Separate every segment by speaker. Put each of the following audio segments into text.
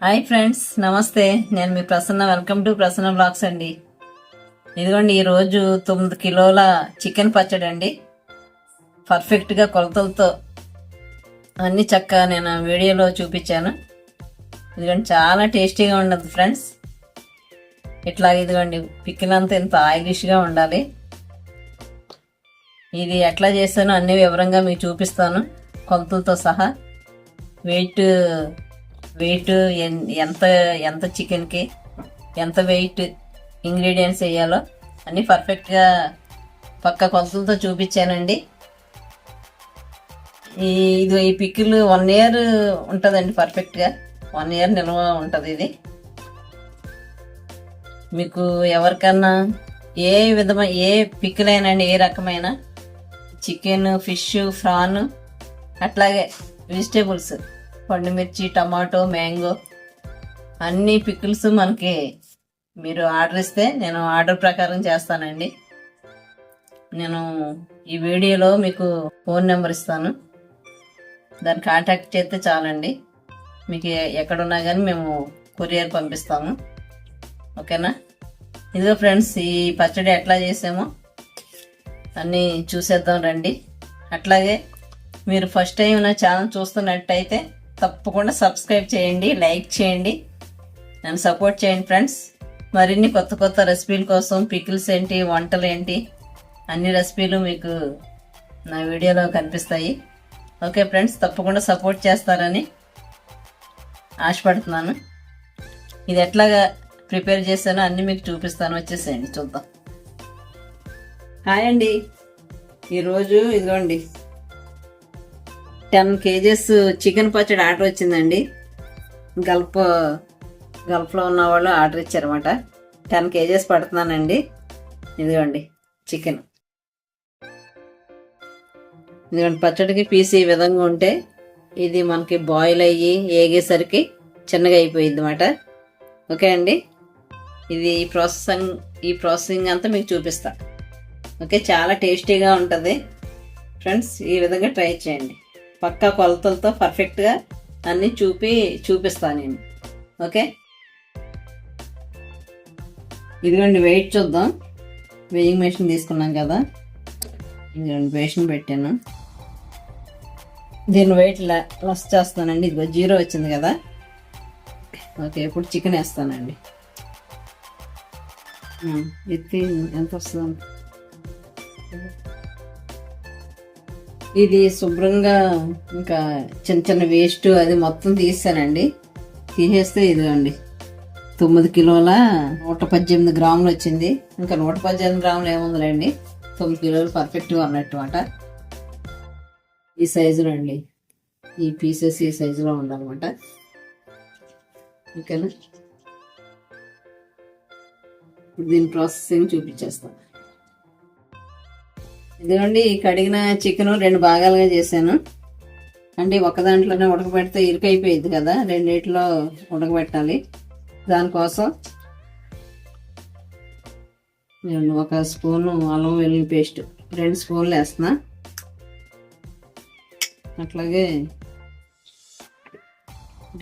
Speaker 1: Hi friends, నమస్తే. నేను మీ Prasanna. Welcome to Prasanna blogs అండి. ఇదిగోండి, ఈరోజు 9 కిలోల చికెన్ పచ్చడి అండి. పర్ఫెక్ట్గా కొలతలతో అన్ని చక్కగా నేను వీడియోలో చూపించాను. ఇదిగోండి, చాలా టేస్టీగా ఉండదు ఫ్రెండ్స్. ఇట్లా ఇదిగోండి, పిక్కిలంతా ఇంత ఆయిలిష్గా ఉండాలి. ఇది ఎట్లా చేస్తానో అన్ని వివరంగా మీకు చూపిస్తాను, కొలతలతో సహా. వెయిట్ ఎంత ఎంత చికెన్కి ఎంత వెయిట్ ఇంగ్రీడియంట్స్ వేయాలో అన్నీ పర్ఫెక్ట్గా పక్క కొలతలతో చూపించానండి. ఈ పికిల్ 1 year ఉంటుందండి. పర్ఫెక్ట్గా 1 year నిల్వ ఉంటుంది. ఇది మీకు ఎవరికన్నా ఏ పికిల్ అయినండి, ఏ రకమైన చికెన్, ఫిష్, ప్రాన్, అట్లాగే వెజిటేబుల్స్, పండుమిర్చి, టమాటో, మ్యాంగో అన్ని పికిల్స్ మనకి మీరు ఆర్డర్ ఇస్తే నేను ఆర్డర్ ప్రకారం చేస్తానండి. నేను ఈ వీడియోలో మీకు ఫోన్ నెంబర్ ఇస్తాను, దాన్ని కాంటాక్ట్ చేస్తే చాలండి. మీకు ఎక్కడున్నా కానీ మేము కొరియర్ పంపిస్తాము. ఓకేనా? ఇదిగో ఫ్రెండ్స్, ఈ పచ్చడి ఎట్లా చేసామో అన్నీ చూసేద్దాం రండి. అట్లాగే మీరు ఫస్ట్ టైం నా ఛానల్ చూస్తున్నట్టయితే తప్పకుండా సబ్స్క్రైబ్ చేయండి, లైక్ చేయండి, నన్ను సపోర్ట్ చేయండి ఫ్రెండ్స్. మరిన్ని కొత్త కొత్త రెసిపీల కోసం పికిల్స్ ఏంటి, వంటలు ఏంటి, అన్ని రెసిపీలు మీకు నా వీడియోలో కనిపిస్తాయి. ఓకే ఫ్రెండ్స్, తప్పకుండా సపోర్ట్ చేస్తారని ఆశపడుతున్నాను. ఇది ఎట్లాగా ప్రిపేర్ చేశానో అన్నీ మీకు చూపిస్తాను. వచ్చేసేయండి, చూద్దాం. హాయ్ అండి. ఈరోజు ఇదిగోండి 10 kgs చికెన్ పచ్చడి ఆర్డర్ వచ్చిందండి. గల్ఫ్లో ఉన్న వాళ్ళు ఆర్డర్ ఇచ్చారన్నమాట. 10 kgs పడుతున్నానండి. ఇదిగోండి చికెన్. ఇదిగోండి, పచ్చడికి పీస్ ఈ విధంగా ఉంటే ఇది మనకి బాయిల్ అయ్యి ఏగేసరికి చిన్నగా అయిపోయింది అన్నమాట. ఓకే అండి, ఇది ఈ ప్రాసెసింగ్ అంతా మీకు చూపిస్తా. ఓకే, చాలా టేస్టీగా ఉంటుంది ఫ్రెండ్స్. ఈ విధంగా ట్రై చేయండి. పక్కా కొలతలతో పర్ఫెక్ట్గా అన్నీ చూపిస్తాను నేను. ఓకే, ఇదిగోండి వెయిట్ చూద్దాం. వెయింగ్ మెషిన్ తీసుకున్నాం కదా, ఇదిగోండి మెషిన్ పెట్టాను. దీని వెయిట్ లెస్ చేస్తానండి. ఇదిగో 0 వచ్చింది కదా. ఓకే, ఇప్పుడు చికెన్ వేస్తానండి. ఎత్తి ఎంత వస్తుంది? ఇది శుభ్రంగా ఇంకా చిన్న చిన్న వేస్ట్ అది మొత్తం తీసానండి. తీసేస్తే ఇదిగోండి 9 కిలోల 118 గ్రాములు వచ్చింది. ఇంకా 118 గ్రాములు ఏముందిలేండి, 9 కిలోలు పర్ఫెక్ట్గా ఉన్నట్టు మాట. ఈ సైజులో అండి, ఈ పీసెస్ ఈ సైజులో ఉండాలన్నమాట. ఓకేనా? దీని ప్రాసెసింగ్ చూపించేస్తాను. ఇదిగోండి, కడిగిన చికెన్ 2 భాగాలుగా చేశాను. అంటే ఒక దాంట్లోనే ఉడకబెడితే ఇరుకైపోయింది కదా, 2 ఉడకబెట్టాలి. దానికోసం 1 స్పూను అల్లం వెల్లుల్లి పేస్ట్, 2 స్పూన్లు వేస్తున్నా. అట్లాగే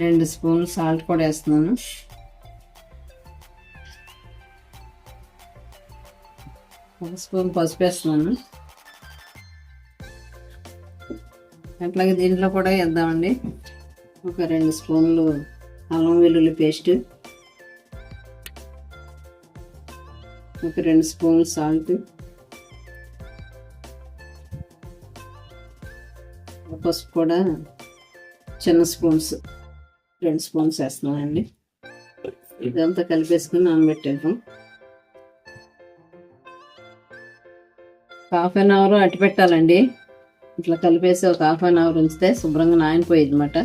Speaker 1: 2 స్పూన్లు సాల్ట్ కూడా వేస్తున్నాను. ఒక స్పూన్ పసుపు వేస్తున్నాను. అట్లాగే దీంట్లో కూడా వేద్దామండి ఒక 2 స్పూన్లు అల్లం వెల్లుల్లి పేస్ట్, ఒక 2 స్పూన్లు సాల్ట్, పసుపు కూడా చిన్న స్పూన్స్ 2 స్పూన్స్ వేస్తున్నానండి. ఇదంతా కలిపేసుకుని నానబెట్టేద్దాం. 1/2 hour అట్టి పెట్టాలండి. ఇట్లా కలిపేసి ఒక 1/2 hour ఉంచితే శుభ్రంగా నానిపోయింది అన్నమాట.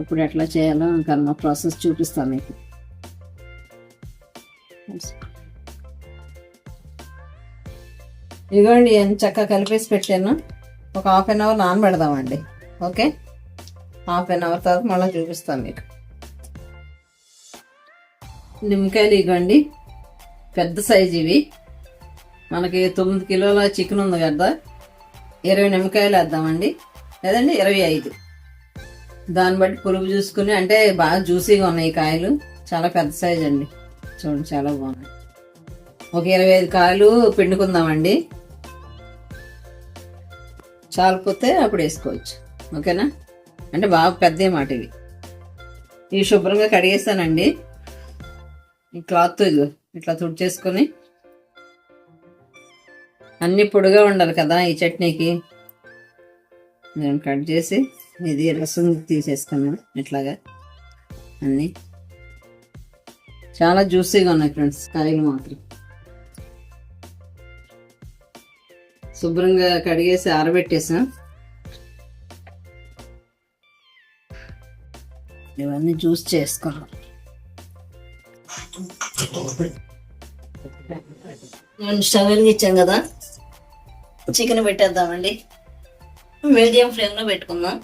Speaker 1: అప్పుడు ఎట్లా చేయాలో ఇంకా నా ప్రాసెస్ చూపిస్తాను మీకు. ఇదిగోండి, చక్కగా కలిపేసి పెట్టాను. ఒక 1/2 hour నానబెడదామండి. ఓకే, 1/2 hour తర్వాత మళ్ళీ చూపిస్తాను మీకు. నిమ్మకాయలు ఇవ్వండి, పెద్ద సైజు ఇవి. మనకి 9 కిలోల చికెన్ ఉంది కదా, 20 నిమ్మకాయలు వేద్దామండి, లేదండి 25. దాన్ని బట్టి పులుపు చూసుకుని, అంటే బాగా జ్యూసీగా ఉన్నాయి ఈ కాయలు, చాలా పెద్ద సైజ్ అండి. చూడండి చాలా బాగున్నాయి. ఒక 25 కాయలు పిండుకుందామండి. చాలిపోతే అప్పుడు వేసుకోవచ్చు. ఓకేనా? అంటే బాగా పెద్ద మాట ఇవి. ఇవి శుభ్రంగా కడిగేస్తానండి. ఈ క్లాత్ ఇట్లా తుడిచేసుకొని, అన్ని పొడిగా ఉండాలి కదా ఈ చట్నీకి. నేను కట్ చేసి ఇది రసం తీసేసుకున్నాను. ఇట్లాగా అన్నీ చాలా జ్యూసీగా ఉన్నాయి ఫ్రెండ్స్ కాయలు మాత్రం. శుభ్రంగా కడిగేసి ఆరబెట్టేసాం. ఇవన్నీ జ్యూస్ చేసుకున్నాం. స్టవ్ వెలిగించాం కదా, చికెన్ పెట్టేద్దామండి. మీడియం ఫ్లేమ్ లో పెట్టుకుందాం.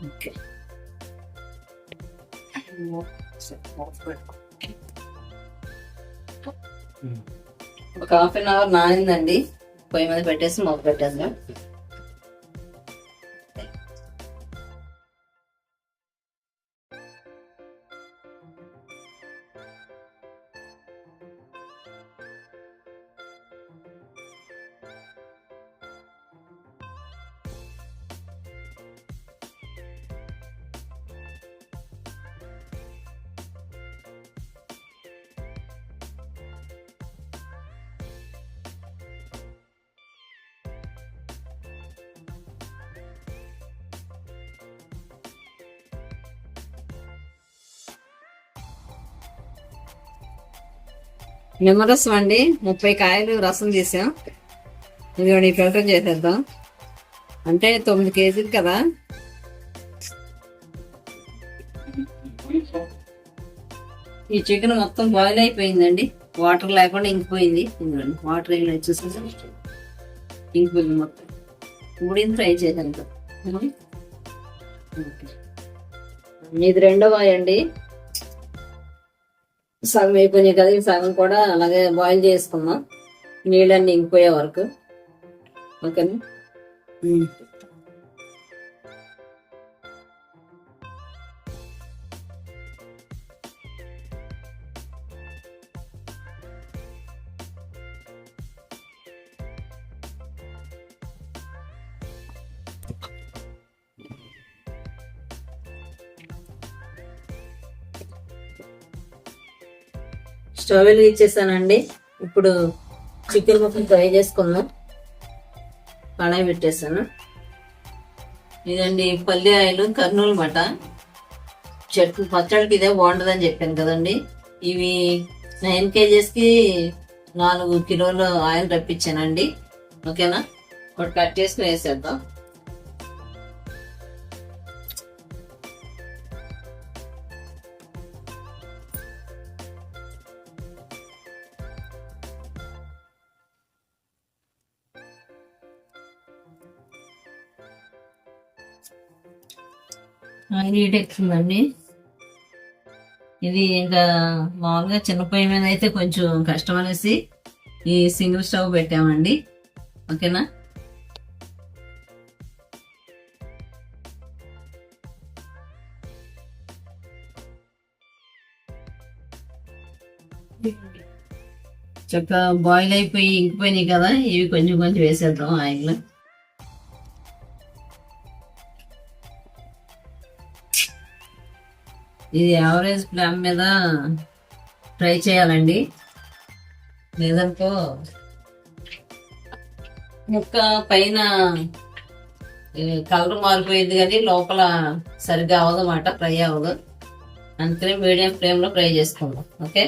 Speaker 1: ఓకే, ఒక హాఫ్ అన్ అవర్ నానిందండి. పొయ్యి మీద పెట్టేసి మూత పెట్టేద్దాం. నిమ్మరసం అండి, 30 కాయలు రసం తీసాం. ఇదిగోండి ఫిల్టర్ చేసేద్దాం. అంటే 9 కేజీలు కదా. ఈ చికెన్ మొత్తం బాయిల్ అయిపోయిందండి, వాటర్ లేకుండా ఇంకిపోయింది. ఇదిగోండి వాటర్ ఏమి వచ్చేసి ఇంకిపోయింది మొత్తం. ఇప్పుడు ఫ్రై చేసేద్దాం. ఇది రెండో వాయి అండి. సగం అయిపోయినాయి కదా, సగం కూడా అలాగే బాయిల్ చేసుకున్నాం నీళ్ళన్నీ ఇంకిపోయే వరకు. ఓకేనా? స్టవ్ వెలిగించేసానండి. ఇప్పుడు చికెన్ ముక్కలు ఫ్రై చేసుకుందాం. కడాయి పెట్టేసాను. ఇదండి పల్లి ఆయిల్, కర్నూలు మట. చట్నీ పచ్చడికి ఇదే బాగుంటుందని చెప్పాను కదండి. ఇవి 9 కేజెస్కి 4 కిలోలు ఆయిల్ రప్పించానండి. ఓకేనా? ఒకటి కట్ చేసుకుని వేసేద్దాం. ఆయిల్ హీట్ ఎక్కుతుందండి. ఇది ఇంకా మామూలుగా చిన్న పొయ్యి మీద అయితే కొంచెం కష్టం అనేసి ఈ సింగిల్ స్టవ్ పెట్టామండి. ఓకేనా? చక్కగా బాయిల్ అయిపోయి ఇంకిపోయినాయి కదా, ఇవి కొంచెం కొంచెం వేసేద్దాం ఆయిల్. ఇది యావరేజ్ ఫ్లేమ్ మీద ఫ్రై చేయాలండి, లేదనుకో ముక్క పైన కలర్ మారిపోయింది కానీ లోపల సరిగ్గా అవ్వదు అన్నమాట, ఫ్రై అవ్వదు. అందుకని మీడియం ఫ్లేమ్ లో ఫ్రై చేసుకుందాం. ఓకే?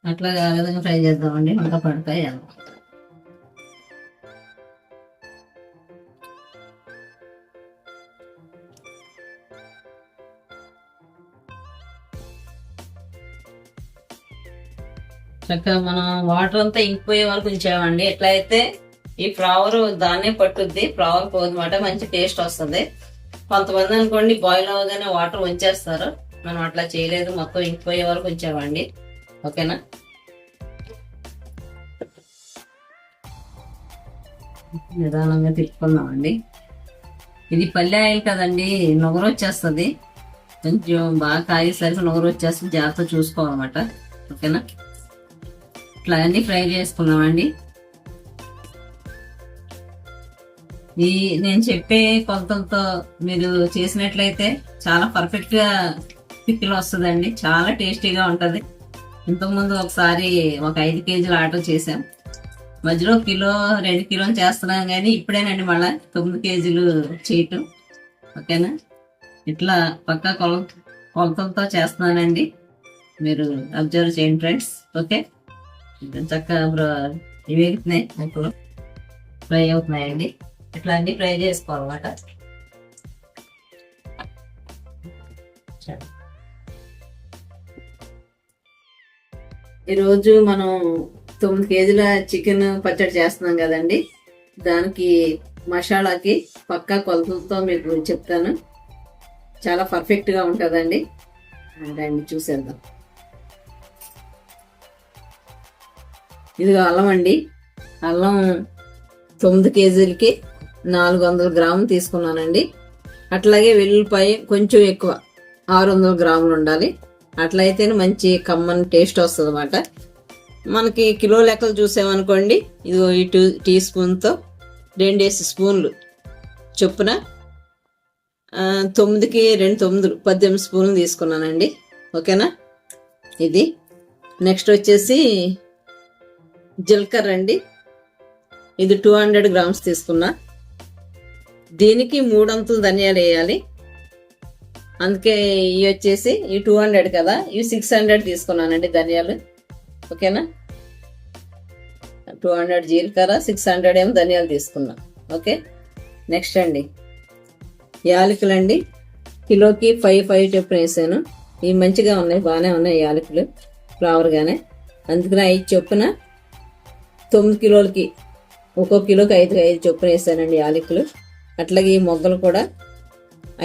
Speaker 1: అట్లా ఆ విధంగా ఫ్రై చేద్దామండి, ఇంకా పడతాయి. చక్కగా మనం వాటర్ అంతా ఇంకిపోయే వరకు ఉంచామండి. ఎట్లా అయితే ఈ ఫ్లవర్ దాన్నే పట్టుద్ది, ఫ్లవర్ పోదన్నమాట, మంచి టేస్ట్ వస్తుంది. కొంతమంది అనుకోండి బాయిల్ అవ్వగానే వాటర్ వంచేస్తారు. మనం అట్లా చేయలేదు, మొత్తం ఇంకిపోయే వరకు ఉంచామండి. ఓకేనా? నిదానంగా తిప్పుకుందామండి. ఇది పల్లె ఆయిల్ కదండి, నొగరు వచ్చేస్తుంది. కొంచెం బాగా కాగేసరికి నొగరు వచ్చేస్తుంది, జాగ్రత్త చూసుకోవాలన్నమాట. ఓకేనా? ఇట్లా అన్ని ఫ్రై చేసుకున్నామండి. ఈ నేను చెప్పే కొలతలతో మీరు చేసినట్లయితే చాలా పర్ఫెక్ట్ గా పికిల్ వస్తుందండి. చాలా టేస్టీగా ఉంటది. ఇంతకుముందు ఒకసారి ఒక 5 కేజీలు ఆర్డర్ చేసాం. మధ్యలో 1-2 కిలోలు చేస్తున్నాం, కానీ ఇప్పుడేనండి మళ్ళీ 9 కేజీలు చేయటం. ఓకేనా? ఇట్లా పక్కా కొలతలతో చేస్తున్నానండి. మీరు అబ్జర్వ్ చేయండి ఫ్రెండ్స్. ఓకే, చక్కగా ఇవి వేగుతున్నాయి, ఇప్పుడు ఫ్రై అవుతున్నాయండి. ఇట్లా అన్ని ఫ్రై చేసుకోవాలన్నమాట. ఈరోజు మనం 9 కేజీల చికెన్ పచ్చడి చేస్తున్నాం కదండి. దానికి మసాలాకి పక్కా కొలతలతో మీకు చెప్తాను. చాలా పర్ఫెక్ట్గా ఉంటుందండి. రండి చూసేద్దాం. ఇదిగో అల్లం అండి. అల్లం 9 కేజీలకి 400 గ్రాములు తీసుకున్నానండి. అట్లాగే వెల్లుల్లిపాయ కొంచెం ఎక్కువ, 600 గ్రాములు ఉండాలి. అట్లయితేనే మంచి కమ్మని టేస్ట్ వస్తుంది అన్నమాట. మనకి కిలో లెక్కలు చూసామనుకోండి, ఇదిగో ఈ 2 టీ స్పూన్తో 2 స్పూన్లు చొప్పున 9కి 2 9 18 స్పూన్లు తీసుకున్నానండి. ఓకేనా? ఇది నెక్స్ట్ వచ్చేసి జీలకర్ర అండి. ఇది 200 గ్రామ్స్ తీసుకున్నా. దీనికి 3 వంతులు ధనియాలు వేయాలి. అందుకే ఇవి వచ్చేసి ఈ 200 కదా, ఇవి 600 తీసుకున్నానండి ధనియాలు. ఓకేనా? 200 జీలకర్ర, 600 ఏమో ధనియాలు తీసుకున్నా. ఓకే, నెక్స్ట్ అండి యాలకులు అండి. కిలోకి 5 చొప్పున వేసాను. ఇవి మంచిగా ఉన్నాయి, బాగానే ఉన్నాయి యాలకులు, ఫ్లవర్గానే. అందుకని 5 చొప్పున 9 కిలోలకి ఒక్కొక్క కిలోకి 5 చొప్పున వేసానండి యాలకులు. అట్లాగే ఈ మొగ్గలు కూడా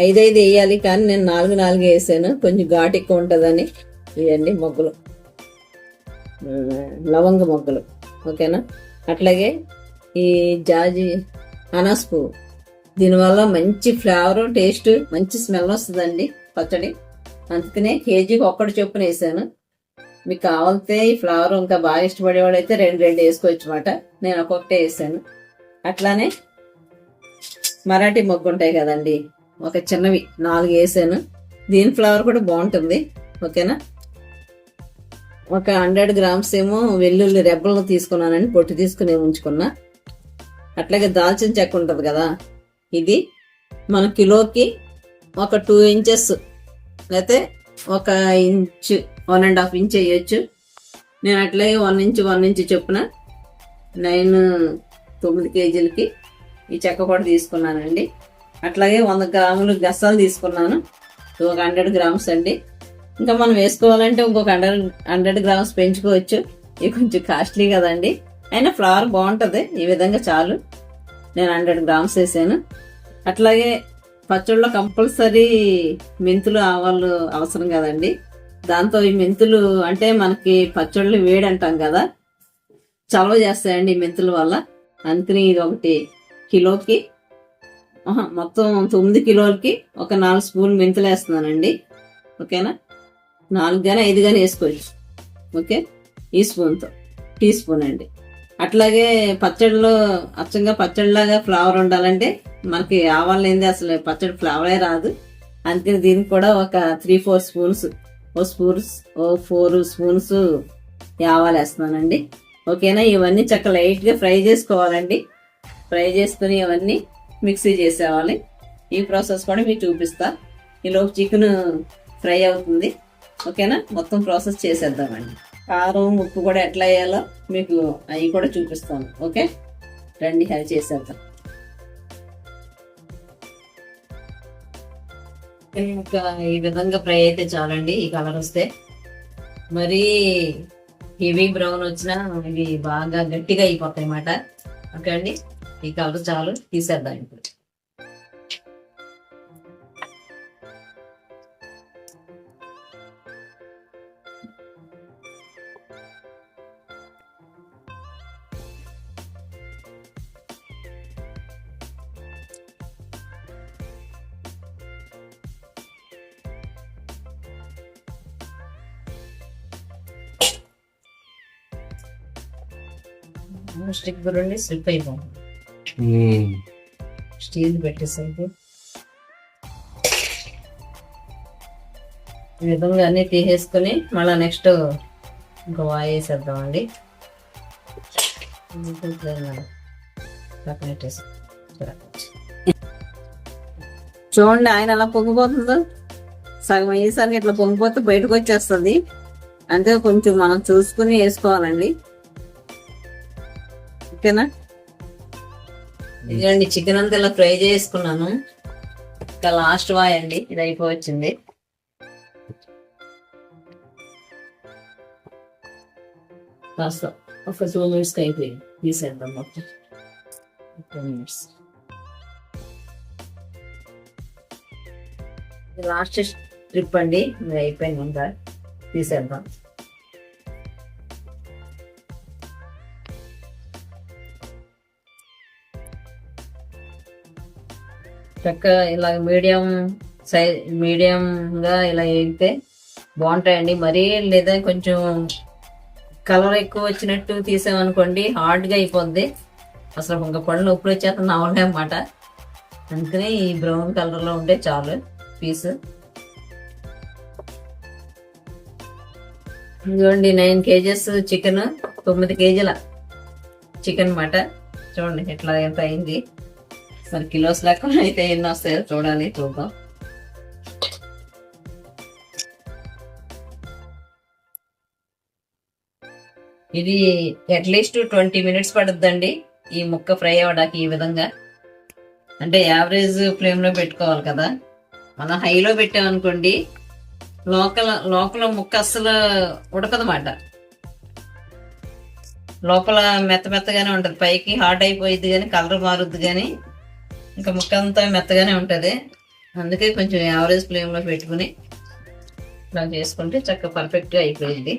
Speaker 1: 5 వేయాలి, కానీ నేను 4 వేసాను, కొంచెం ఘాటు ఎక్కువ ఉంటుందని. ఇవండి మొగ్గలు, లవంగ మొగ్గలు. ఓకేనా? అట్లాగే ఈ జాజి అనాస్ పువ్వు, దీనివల్ల మంచి ఫ్లేవర్, టేస్ట్, మంచి స్మెల్ వస్తుందండి పచ్చడి. అందుకనే కేజీకి 1 చొప్పున వేసాను. మీకు కావాలితే ఈ ఫ్లవర్ ఇంకా బాగా ఇష్టపడేవాడు అయితే 2 వేసుకోవచ్చు అన్నమాట. నేను ఒక్కొక్కటే వేసాను. అట్లానే మరాఠీ మొగ్గు ఉంటాయి కదండి, ఒక చిన్నవి 4 వేసాను. దీని ఫ్లవర్ కూడా బాగుంటుంది. ఓకేనా? ఒక 100 గ్రామ్స్ ఏమో వెల్లుల్లి రెబ్బలు తీసుకున్నానండి, పొట్టు తీసుకుని ఉంచుకున్నా. అట్లాగే దాల్చిన చెక్క ఉంటుంది కదా, ఇది మన కిలోకి ఒక 2 ఇంచెస్ లేకపోతే 1 ఇంచు 1.5 ఇంచ్ వేయచ్చు. నేను అట్లాగే 1 ఇంచ్ చొప్పున 9 కేజీలకి ఈ చెక్క కూడా తీసుకున్నానండి. అట్లాగే 100 గ్రాములు గసాలు తీసుకున్నాను, ఒక 100 గ్రామ్స్ అండి. ఇంకా మనం వేసుకోవాలంటే ఇంకొక 100 గ్రామ్స్ పెంచుకోవచ్చు. ఇవి కొంచెం కాస్ట్లీ కదండి, అయినా ఫ్లవర్ బాగుంటుంది. ఈ విధంగా చాలు. నేను 100 గ్రామ్స్ వేసాను. అట్లాగే పచ్చళ్ళలో కంపల్సరీ మెంతులు, ఆవాలు అవసరం కదండి. దాంతో ఈ మెంతులు అంటే మనకి పచ్చళ్ళు వేడి అంటాం కదా, చలవ చేస్తాయండి ఈ మెంతుల వల్ల. అందుకని ఇది 1 కిలోకి మొత్తం 9 కిలోలకి ఒక 4 స్పూన్లు మెంతులు వేస్తున్నానండి. ఓకేనా? 4 కానీ 5 కానీ వేసుకోవచ్చు. ఓకే, ఈ స్పూన్తో టీ స్పూన్ అండి. అట్లాగే పచ్చడిలో అచ్చంగా పచ్చడిలాగా ఫ్లేవర్ ఉండాలంటే మనకి ఆవాలేంది అసలు పచ్చడి ఫ్లేవరే రాదు. అందుకని దీనికి కూడా ఒక 3-4 స్పూన్స్, 4 స్పూన్స్ ఆవాలు వేస్తున్నానండి. ఓకేనా? ఇవన్నీ చక్కగా లైట్గా ఫ్రై చేసుకోవాలండి. ఫ్రై చేసుకుని ఇవన్నీ మిక్సీ చేసేవాలి. ఈ ప్రాసెస్ కూడా మీకు చూపిస్తా. ఈలోపు చికెన్ ఫ్రై అవుతుంది. ఓకేనా? మొత్తం ప్రాసెస్ చేసేద్దామండి. కారం, ఉప్పు కూడా ఎట్లా వేయాలో మీకు అవి కూడా చూపిస్తాను. ఓకే, రండి అది చేసేద్దాం. ఇంకా ఈ విధంగా ఫ్రై అయితే చాలండి. ఈ కలర్ వస్తే, మరీ హెవీ బ్రౌన్ వచ్చినా ఇవి బాగా గట్టిగా అయిపోతాయి అన్నమాట. ఓకే అండి, ఈ కలర్ చాలు, తీసేద్దాం ఇప్పుడు. స్టిక్ గురండి స్లిప్ అయిపోతుంది. స్టీల్ పెట్టేసరికి ఈ విధంగా అన్నీ తీసేసుకొని మళ్ళీ నెక్స్ట్ ఇంకా వాయి వేసేద్దామండి. చూడండి ఆయన అలా పొంగిపోతుందో, సగం అయ్యేసరికి ఇట్లా పొంగిపోతే బయటకు వచ్చేస్తుంది. అంటే కొంచెం మనం చూసుకుని వేసుకోవాలండి. ఓకేనా? ఇదండి చికెన్ అంతా ఇలా ఫ్రై చేసుకున్నాను. ఇంకా లాస్ట్ వాయ్ అండి, ఇది అయిపోవచ్చింది. కాస్త ఒక 2 minutes అయిపోయింది, తీసేద్దాం మొత్తం. 2 minutes. లాస్ట్ ట్రిప్ అండి, ఇది అయిపోయింది. ఇంకా తీసేద్దాం. చక్కగా ఇలా మీడియంగా ఇలా వేగితే బాగుంటాయండి. మరీ లేదా కొంచెం కలర్ ఎక్కువ వచ్చినట్టు తీసామనుకోండి హార్డ్గా అయిపోద్ది. అసలు ఇంకా పళ్ళు నొప్పులు వచ్చేస్తుంది అవలే అన్నమాట. అందుకని ఈ బ్రౌన్ కలర్లో ఉంటే చాలు పీస్. ఇదిగోండి 9 kgs చికెన్, 9 kgల చికెన్ అన్నమాట. చూడండి ఎట్లా ఎంత అయింది. మరి కిలోస్ లెక్క అయితే ఎన్ని వస్తాయో చూద్దాం. ఇది అట్లీస్ట్ 20 minutes పడుతుందండి ఈ ముక్క ఫ్రై అవ్వడానికి. ఈ విధంగా అంటే యావరేజ్ ఫ్లేమ్లో పెట్టుకోవాలి కదా. మనం హైలో పెట్టామనుకోండి లోపల ముక్క అస్సలు ఉడకదన్నమాట. లోపల మెత్తగానే ఉంటుంది, పైకి హాట్ అయిపోయిద్ది కానీ కలర్ మారుద్ది కానీ ఇంకా ముక్క అంతా మెత్తగానే ఉంటుంది. అందుకే కొంచెం యావరేజ్ ఫ్లేమ్లో పెట్టుకుని ఇలా చేసుకుంటే చక్కగా పర్ఫెక్ట్గా అయిపోయింది.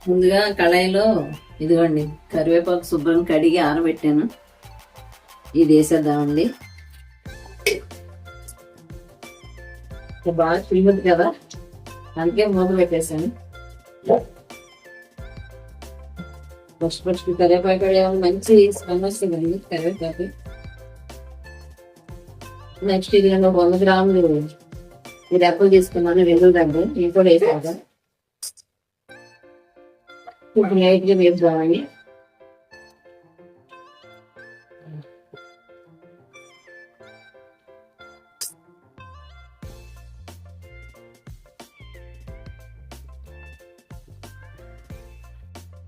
Speaker 1: ముందుగా కళాయిలో ఇదిగోండి కరివేపాకు శుభ్రం కడిగి ఆరబెట్టాను. ఇది వేసేద్దామండి. బాగా చిల్లుద్ది కదా, అందుకే మూత పెట్టేసాను. ఫస్ట్ కరివేపాకు మంచి స్మెల్ వస్తుందండి కరివేపాకు. నెక్స్ట్ ఇది 100 గ్రాములు ఈ రెప్పలు తీసుకున్నాను, వెల్లుల్లి రెబ్బలు ఇవి కూడా వేసాక ఇప్పుడు లైట్గా వేపుదామండి.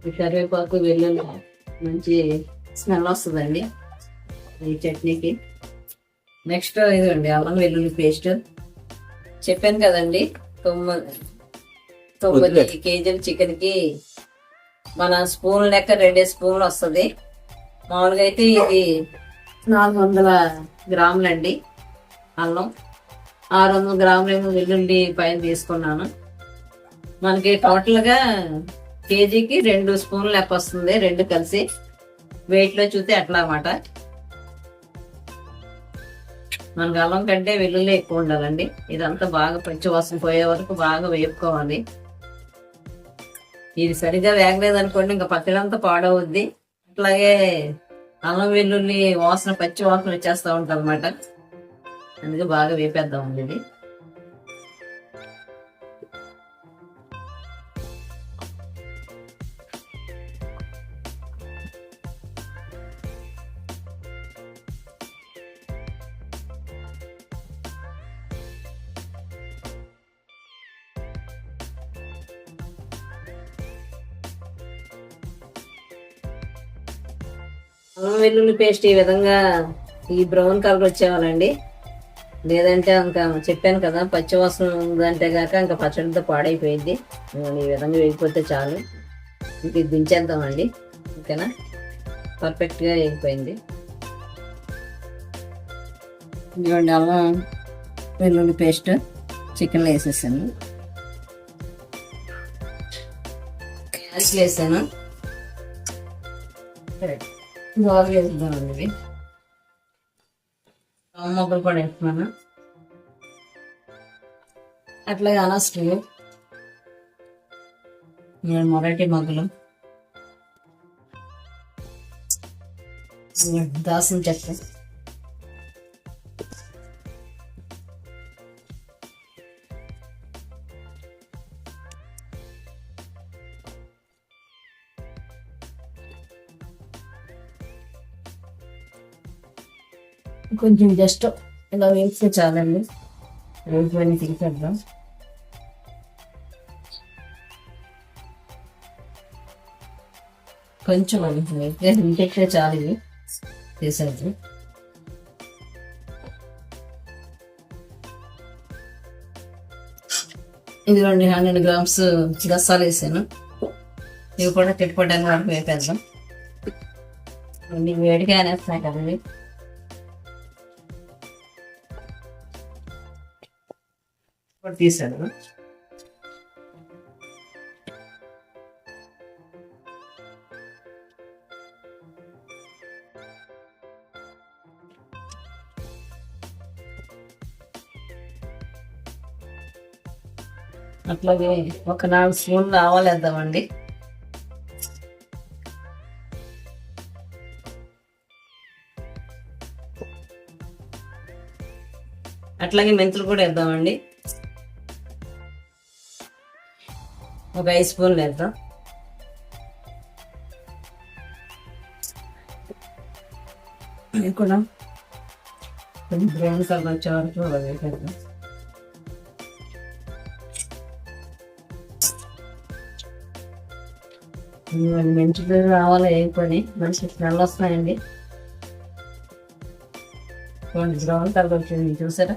Speaker 1: ఈ కరివేపాకు వెల్లుల్లి మంచి స్మెల్ వస్తుందండి ఈ చట్నీకి. నెక్స్ట్ ఇదండి అల్లం వెల్లుల్లి పేస్ట్. చెప్పాను కదండి 9 kg చికెన్కి మన స్పూన్ లెక్క 2 స్పూన్లు వస్తుంది. మామూలుగా అయితే ఇది 400 గ్రాములండి అల్లం, 600 గ్రాములేమో వెల్లుల్లి పైన తీసుకున్నాను. మనకి టోటల్గా కేజీకి 2 స్పూన్లు లెక్క వస్తుంది, 2 కలిసి వెయిట్లో చూస్తే అట్లా అన్నమాట. మనకు అల్లం కంటే వెల్లుల్లి ఎక్కువ ఉండాలండి. ఇదంతా బాగా పచ్చి వాసన పోయే వరకు బాగా వేపుకోవాలి. ఇది సరిగ్గా వేగలేదనుకోండి ఇంకా పచ్చడంతా పాడవుద్ది. అట్లాగే అల్లం వెల్లుల్లి వాసన పచ్చి వాసన వచ్చేస్తూ ఉంటుంది అన్నమాట. అందుకే బాగా వేపేద్దామండి ఇది. అల్లం వెల్లుల్లి పేస్ట్ ఈ విధంగా ఈ బ్రౌన్ కలర్ వచ్చేవాళ్ళండి. లేదంటే ఇంకా చెప్పాను కదా పచ్చివాసన ఉందంటే కాక ఇంకా పచ్చడితో పాడైపోయింది. ఈ విధంగా వేగిపోతే చాలు. ఇంక ఇది దించేద్దామండి. ఓకేనా, పర్ఫెక్ట్గా వేగిపోయింది. ఇదిగోండి అల్లం వెల్లుల్లి పేస్ట్ చికెన్లో వేసేసాను, క్యారెట్ వేసాను. బాగా వేద్దామండి. ఇవి మొగ్గలు కూడా వేస్తున్నాను. అట్లాగే అనస్టు మొరటి మగ్గులు, దాసిన చెక్క, కొంచెం జస్ట్ ఇలా వేస్తే చాలండి. వేసుకొని తీసేద్దాం. కొంచెం ఇంకెక్కే చాలు, ఇవి తీసేద్దాం. ఇది 200 గ్రామ్స్ గసాలు వేసాను. ఇవి కూడా తిట్టుకోవడానికి వరకు వేపేద్దాం. వేడిగా అనేస్తున్నాయి కదండి. తీసాను. అట్లాగే ఒక 4 స్పూన్లు ఆవాలు వేద్దామండి. అట్లాగే మెంతులు కూడా వేద్దామండి. ఒక 5 స్పూన్లు వేద్దాం. ఇది కూడా కొంచెం బ్రౌన్ కలర్ వచ్చే వరకు వేసేద్దాం. మెంతులు రావాలి వేయకొని మంచి స్మెల్ వస్తున్నాయండి. కొంచెం బ్రౌన్ కలర్ వచ్చింది చూసారా,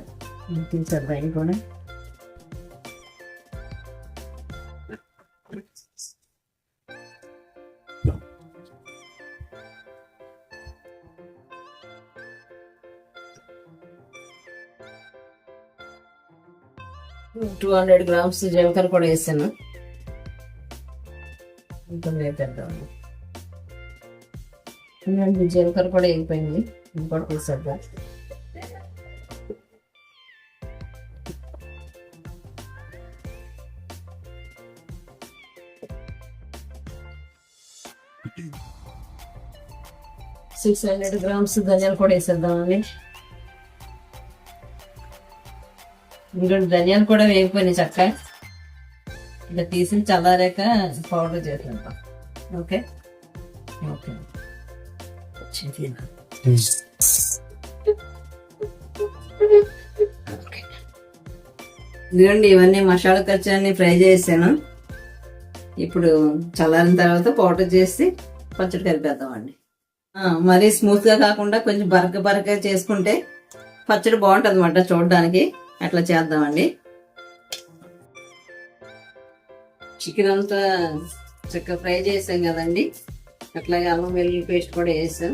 Speaker 1: తీసేద్దాం. ఇవి కూడా టూ 200 గ్రామ్స్ జీలకర్ర కూడా వేసాను. వేపేద్దామండి. జీలకర్ర కూడా వేగిపోయింది, ఇది కూడా తీసేద్దాం. 600 గ్రామ్స్ ధనియాలు కూడా వేసేద్దామండి. ఇంకోటి ధనియాలు కూడా వేగిపోయినాయి చక్కగా. ఇలా తీసి చల్లారాక పౌడర్ చేసేద్దాం. Okay okay. ఇదిగోండి, ఇవన్నీ మసాలా కచ్చాన్ని ఫ్రై చేసాను. ఇప్పుడు చల్లారిన తర్వాత పౌడర్ చేసి పచ్చడి కలిపేద్దామండి. మరీ స్మూత్ గా కాకుండా కొంచెం బరక చేసుకుంటే పచ్చడి బాగుంటుంది అన్నమాట చూడడానికి. అట్లా చేద్దామండి. చికెన్ అంతా చక్కగా ఫ్రై చేసాం కదండి. అట్లాగే అల్లం వెల్లుల్లి పేస్ట్ కూడా వేసాం.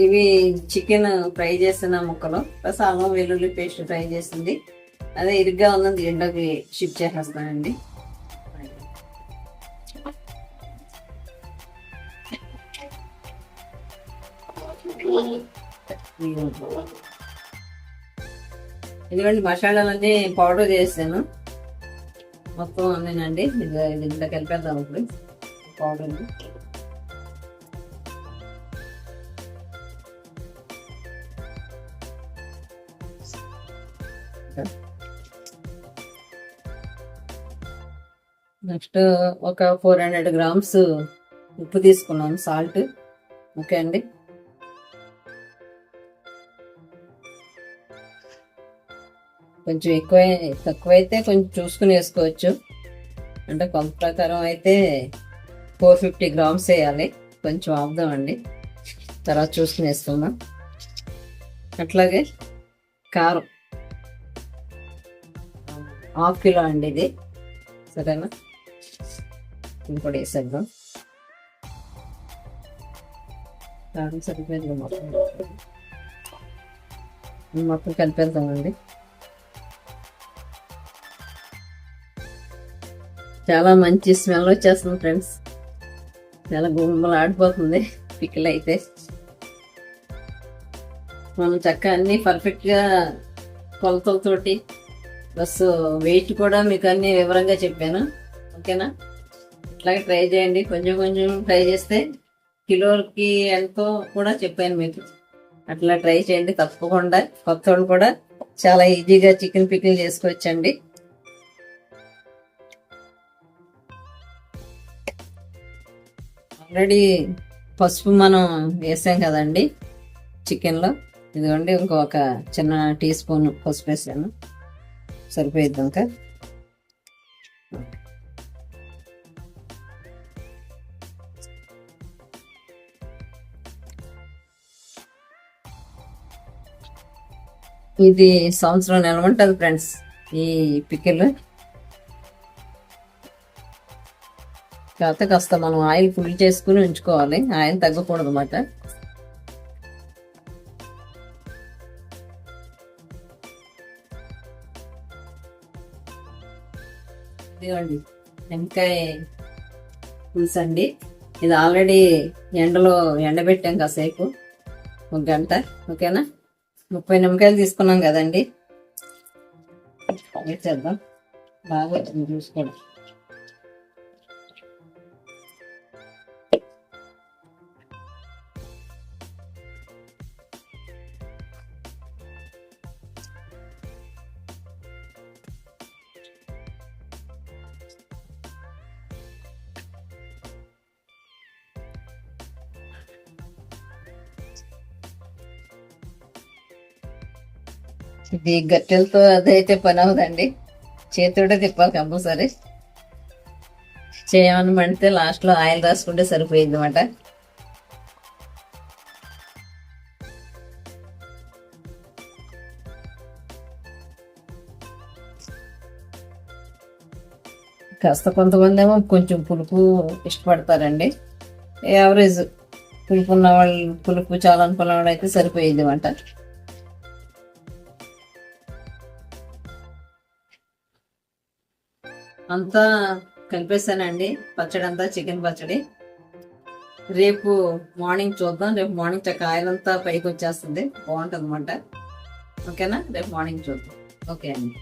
Speaker 1: ఇవి చికెన్ ఫ్రై చేసిన ముక్కలు ప్లస్ అల్లం వెల్లుల్లి పేస్ట్ ఫ్రై చేసింది. అదే ఇరుగ్గా ఉన్నది ఎండకి షిఫ్ట్ చేసేస్తానండి. ఇదిగోండి, మసాలాలన్నీ పౌడర్ చేసాను మొత్తం అన్నీనండి. ఇది ఇంట్లో కలిపేద్దాం ఇప్పుడు పౌడర్. నెక్స్ట్ ఒక 400 గ్రామ్స్ ఉప్పు తీసుకున్నాను, సాల్ట్. ఓకే అండి. కొంచెం తక్కువైతే కొంచెం చూసుకుని వేసుకోవచ్చు. అంటే కొంత ప్రకారం అయితే 450 గ్రామ్స్ వేయాలి. కొంచెం ఆపుదామండి, తర్వాత చూసుకుని వేసుకుందాం. అట్లాగే కారం 1/2 కిలో అండి ఇది. సరేనా, ఇది కూడా వేసేద్దాం. కారం సరిపోయింది, మొత్తం కలిపేద్దామండి. చాలా మంచి స్మెల్ వచ్చేస్తుంది ఫ్రెండ్స్. చాలా గుమ్మలు ఆడిపోతుంది పిక్కలు అయితే. మనం చక్కగా అన్ని పర్ఫెక్ట్గా కొలతలతోటి ప్లస్ వెయిట్ కూడా మీకు అన్ని వివరంగా చెప్పాను. ఓకేనా? ఇట్లాగే ట్రై చేయండి. కొంచెం కొంచెం ట్రై చేస్తే కిలోకి ఎంతో కూడా చెప్పాను మీకు. అట్లా ట్రై చేయండి తప్పకుండా. కొత్త వాళ్ళు కూడా చాలా ఈజీగా చికెన్ పికిల్ చేసుకోవచ్చండి. ఆల్రెడీ పసుపు మనం వేసాం కదండి చికెన్లో. ఇదిగోండి ఇంకొక చిన్న టీ స్పూన్ పసుపు వేసాను, సరిపోయిద్ది ఇంకా. ఇది సంవత్సరం నిలవంటుంది ఫ్రెండ్స్ ఈ పికిల్. కాకపోతే కాస్త మనం ఆయిల్ ఫుల్ చేసుకుని ఉంచుకోవాలి, ఆయిల్ తగ్గకూడదు అన్నమాట. ఇదిగోండి నిమ్మకాయ పులుసు అండి. ఇది ఆల్రెడీ ఎండలో ఎండబెట్టాం కాసేపు, 1 గంట. ఓకేనా? 30 నిమ్మకాయలు తీసుకున్నాం కదండి. చేద్దాం, బాగా వచ్చింది చూసుకోండి. ఇది గట్టెలతో అదైతే పని అవదండి, చేతితోటే తిప్పాలి కంపల్సరీ. చేయమని పడితే లాస్ట్లో ఆయిల్ రాసుకుంటే సరిపోయింది అన్నమాట. కాస్త కొంతమంది ఏమో కొంచెం పులుపు ఇష్టపడతారండి. యావరేజ్ పులుపు ఉన్న వాళ్ళు, పులుపు చాలా అనుకున్న వాళ్ళు అయితే సరిపోయింది అన్నమాట. అంతా కలిపేసానండి పచ్చడి అంతా, చికెన్ పచ్చడి. రేపు మార్నింగ్ చూద్దాం. రేపు మార్నింగ్ చక్క ఆయిల్ అంతా పైకి వచ్చేస్తుంది, బాగుంటుంది అన్నమాట. ఓకేనా? రేపు మార్నింగ్ చూద్దాం. ఓకే అండి.